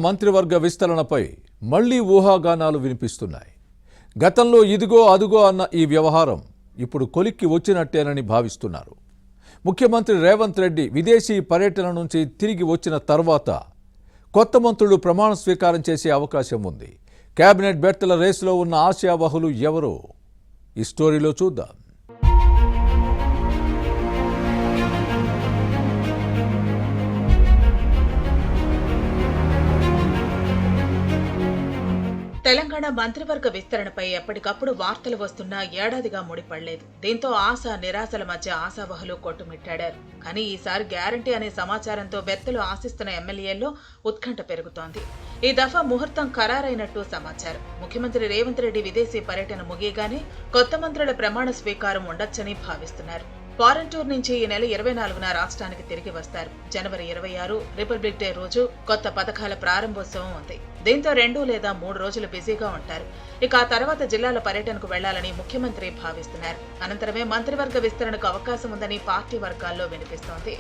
మంత్రివర్గ విస్తరణపై మళ్లీ ఊహాగానాలు వినిపిస్తున్నాయి. గతంలో ఇదిగో అదుగో అన్న ఈ వ్యవహారం ఇప్పుడు కొలిక్కి వచ్చినట్టేనని భావిస్తున్నారు. ముఖ్యమంత్రి రేవంత్ రెడ్డి విదేశీ పర్యటన నుంచి తిరిగి వచ్చిన తర్వాత కొత్త మంత్రులు ప్రమాణ స్వీకారం చేసే అవకాశం ఉంది. కేబినెట్ బెర్తల రేసులో ఉన్న ఆశావహులు ఎవరో ఈ స్టోరీలో చూద్దాం. తెలంగాణ మంత్రివర్గ విస్తరణపై ఎప్పటికప్పుడు వార్తలు వస్తున్నా ఏడాదిగా ముడిపడలేదు. దీంతో ఆశ నిరాశల మధ్య ఆశావహులు కొట్టుమిట్టాడారు. కానీ ఈసారి గ్యారంటీ అనే సమాచారంతో బెర్తలు ఆశిస్తున్న ఎమ్మెల్యేల్లో ఉత్కంఠ పెరుగుతోంది. ఈ దఫా ముహూర్తం ఖరారైనట్టు సమాచారం. ముఖ్యమంత్రి రేవంత్ రెడ్డి విదేశీ పర్యటన ముగియగానే కొత్త మంత్రుల ప్రమాణ స్వీకారం ఉండొచ్చని భావిస్తున్నారు. ఫారెన్ టూర్ నుంచి ఈ నెల 24న రాష్ట్రానికి తిరిగి వస్తారు. జనవరి 26 రిపబ్లిక్ డే రోజు కొత్త పథకాల ప్రారంభోత్సవం ఉంది. దీంతో 2 లేదా 3 రోజులు బిజీగా ఉంటారు. ఇక ఆ తర్వాత జిల్లాల పర్యటనకు వెళ్లాలని ముఖ్యమంత్రి భావిస్తున్నారు. అనంతరమే మంత్రివర్గ విస్తరణకు అవకాశం ఉందని పార్టీ వర్గాల్లో వినిపిస్తోంది.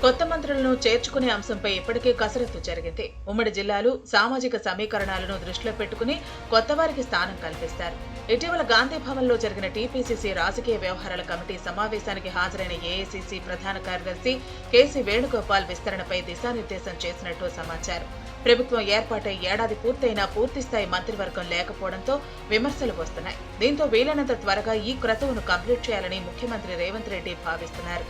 కొత్త మంత్రులను చేర్చుకునే అంశంపై ఇప్పటికే కసరత్తు జరిగింది. ఉమ్మడి జిల్లాలు సామాజిక సమీకరణాలను దృష్టిలో పెట్టుకుని కొత్త వారికి స్థానం కల్పిస్తారు. ఇటీవల గాంధీ భవన్లో జరిగిన టీపీసీసీ రాజకీయ వ్యవహారాల కమిటీ సమావేశానికి హాజరైన ఏఐసీసీ ప్రధాన కార్యదర్శి కేసీ వేణుగోపాల్ విస్తరణపై దిశానిర్దేశం చేసినట్టు సమాచారం. ప్రభుత్వం ఏర్పాటై ఏడాది పూర్తయినా పూర్తిస్థాయి మంత్రివర్గం లేకపోవడంతో విమర్శలు వస్తున్నాయి. దీంతో వీలైనంత త్వరగా ఈ క్రతువును కంప్లీట్ చేయాలని ముఖ్యమంత్రి రేవంత్ రెడ్డి భావిస్తున్నారు.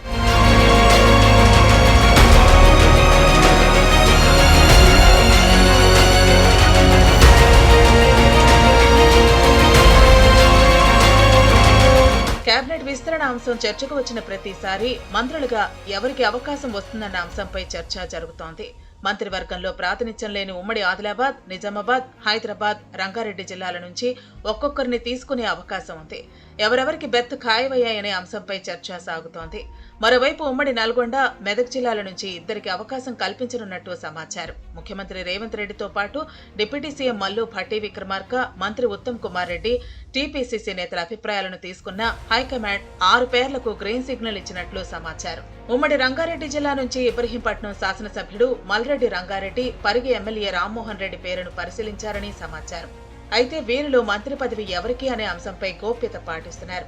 కేబినెట్ విస్తరణ అంశం చర్చకు వచ్చిన ప్రతిసారి మంత్రులుగా ఎవరికి అవకాశం వస్తుందన్న అంశంపై చర్చ జరుగుతోంది. మంత్రివర్గంలో ప్రాతినిధ్యం లేని ఉమ్మడి ఆదిలాబాద్, నిజామాబాద్, హైదరాబాద్, రంగారెడ్డి జిల్లాల నుంచి ఒక్కొక్కరిని తీసుకునే అవకాశం ఉంది. ఎవరెవరికి బెర్త్ ఖాయమయ్యాయనే అంశంపై చర్చ సాగుతోంది. మరోవైపు ఉమ్మడి నల్గొండ, మెదక్ జిల్లాల నుంచి ఇద్దరికి అవకాశం కల్పించనున్నట్టు సమాచారం. ముఖ్యమంత్రి రేవంత్ రెడ్డితో పాటు డిప్యూటీ సీఎం మల్లు భట్టి విక్రమార్క, మంత్రి ఉత్తమ్ కుమార్ రెడ్డి, టీపీసీసీ నేతల అభిప్రాయాలను తీసుకున్న హైకమాండ్ 6 పేర్లకు గ్రీన్ సిగ్నల్ ఇచ్చినట్లు సమాచారం. ఉమ్మడి రంగారెడ్డి జిల్లా నుంచి ఇబ్రహీంపట్నం శాసనసభ్యుడు మల్రెడ్డి రంగారెడ్డి, పరిగి ఎమ్మెల్యే రామ్మోహన్ రెడ్డి పేరును పరిశీలించారని సమాచారం. అయితే వీరిలో మంత్రి పదవి ఎవరికి అనే అంశంపై గోప్యత పాటిస్తున్నారు.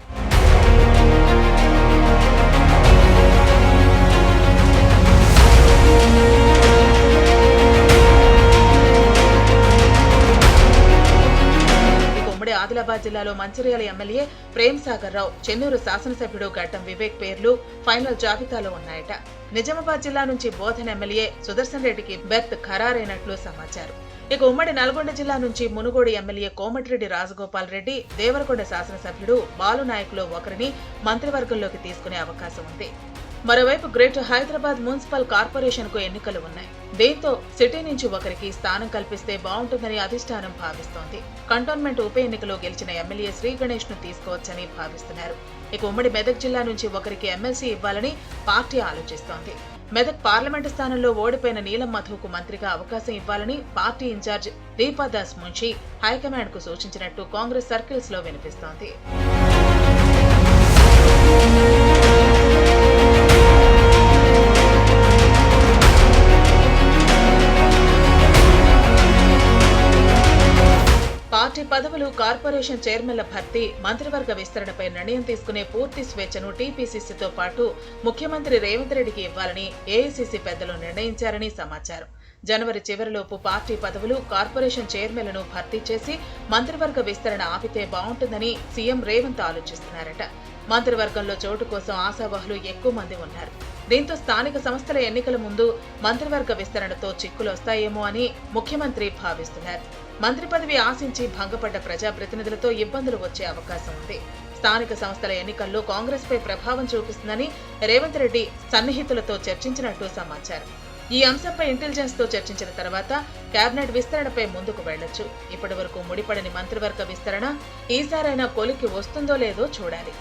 ఆదిలాబాద్ జిల్లాలో మంచిర్యాల ఎమ్మెల్యే ప్రేమ్ సాగర్ రావు, చెన్నూరు శాసనసభ్యుడు గడ్డం వివేక్ పేర్లు ఫైనల్ జాబితాలో ఉన్నాయట. నిజామాబాద్ జిల్లా నుంచి బోధన్ ఎమ్మెల్యే సుదర్శన్ రెడ్డికి బెర్త్ ఖరారైనట్లు సమాచారం. ఇక ఉమ్మడి నల్గొండ జిల్లా నుంచి మునుగోడు ఎమ్మెల్యే కోమటిరెడ్డి రాజగోపాల్ రెడ్డి, దేవరకొండ శాసనసభ్యుడు బాలు నాయక్లో ఒకరిని మంత్రివర్గంలోకి తీసుకునే అవకాశం ఉంది. మరోవైపు గ్రేటర్ హైదరాబాద్ మున్సిపల్ కార్పొరేషన్ కు ఎన్నికలు ఉన్నాయి. దీంతో సిటీ నుంచి ఒకరికి స్థానం కల్పిస్తే బాగుంటుందని అధిష్టానం భావిస్తోంది. కంటోన్మెంట్ ఉప ఎన్నికలో గెలిచిన ఎమ్మెల్యే శ్రీ గణేష్ ను తీసుకోవచ్చని భావిస్తున్నారు. ఇక ఉమ్మడి మెదక్ జిల్లా నుంచి ఒకరికి ఎమ్మెల్సీ ఇవ్వాలని పార్టీ ఆలోచిస్తోంది. మెదక్ పార్లమెంటు స్థానంలో ఓడిపోయిన నీలం మధుకు మంత్రిగా అవకాశం ఇవ్వాలని party incharge Deepa Das Munshi high command కు సూచించినట్టు కాంగ్రెస్ సర్కిల్స్ లో వినిపిస్తోంది. పార్టీ పదవులు, కార్పొరేషన్ చైర్మన్ల భర్తీ, మంత్రివర్గ విస్తరణపై నిర్ణయం తీసుకునే పూర్తి స్వేచ్ఛను టీపీసీసీతో పాటు ముఖ్యమంత్రి రేవంత్ రెడ్డికి ఇవ్వాలని ఏఐసీసీ పెద్దలు నిర్ణయించారని సమాచారం. జనవరి చివరిలోపు పార్టీ పదవులు, కార్పొరేషన్ చైర్మన్లను భర్తీ చేసి మంత్రివర్గ విస్తరణ ఆపితే బాగుంటుందని సీఎం రేవంత్ ఆలోచిస్తున్నారట. మంత్రివర్గంలో చోటు కోసం ఆశావహులు ఎక్కువ మంది ఉన్నారు. దీంతో స్థానిక సంస్థల ఎన్నికల ముందు మంత్రివర్గ విస్తరణతో చిక్కులొస్తాయేమో అని ముఖ్యమంత్రి భావిస్తున్నారు. మంత్రి పదవి ఆశించి భంగపడ్డ ప్రజాప్రతినిధులతో ఇబ్బందులు వచ్చే అవకాశం ఉంది. స్థానిక సంస్థల ఎన్నికల్లో కాంగ్రెస్ పై ప్రభావం చూపిస్తుందని రేవంత్ రెడ్డి సన్నిహితులతో చర్చించినట్టు సమాచారం. ఈ అంశంపై ఇంటెలిజెన్స్ తో చర్చించిన తర్వాత కేబినెట్ విస్తరణపై ముందుకు వెళ్లొచ్చు. ఇప్పటి వరకు ముడిపడని మంత్రివర్గ విస్తరణ ఈసారైనా కొలిక్కి వస్తుందో లేదో చూడాలి.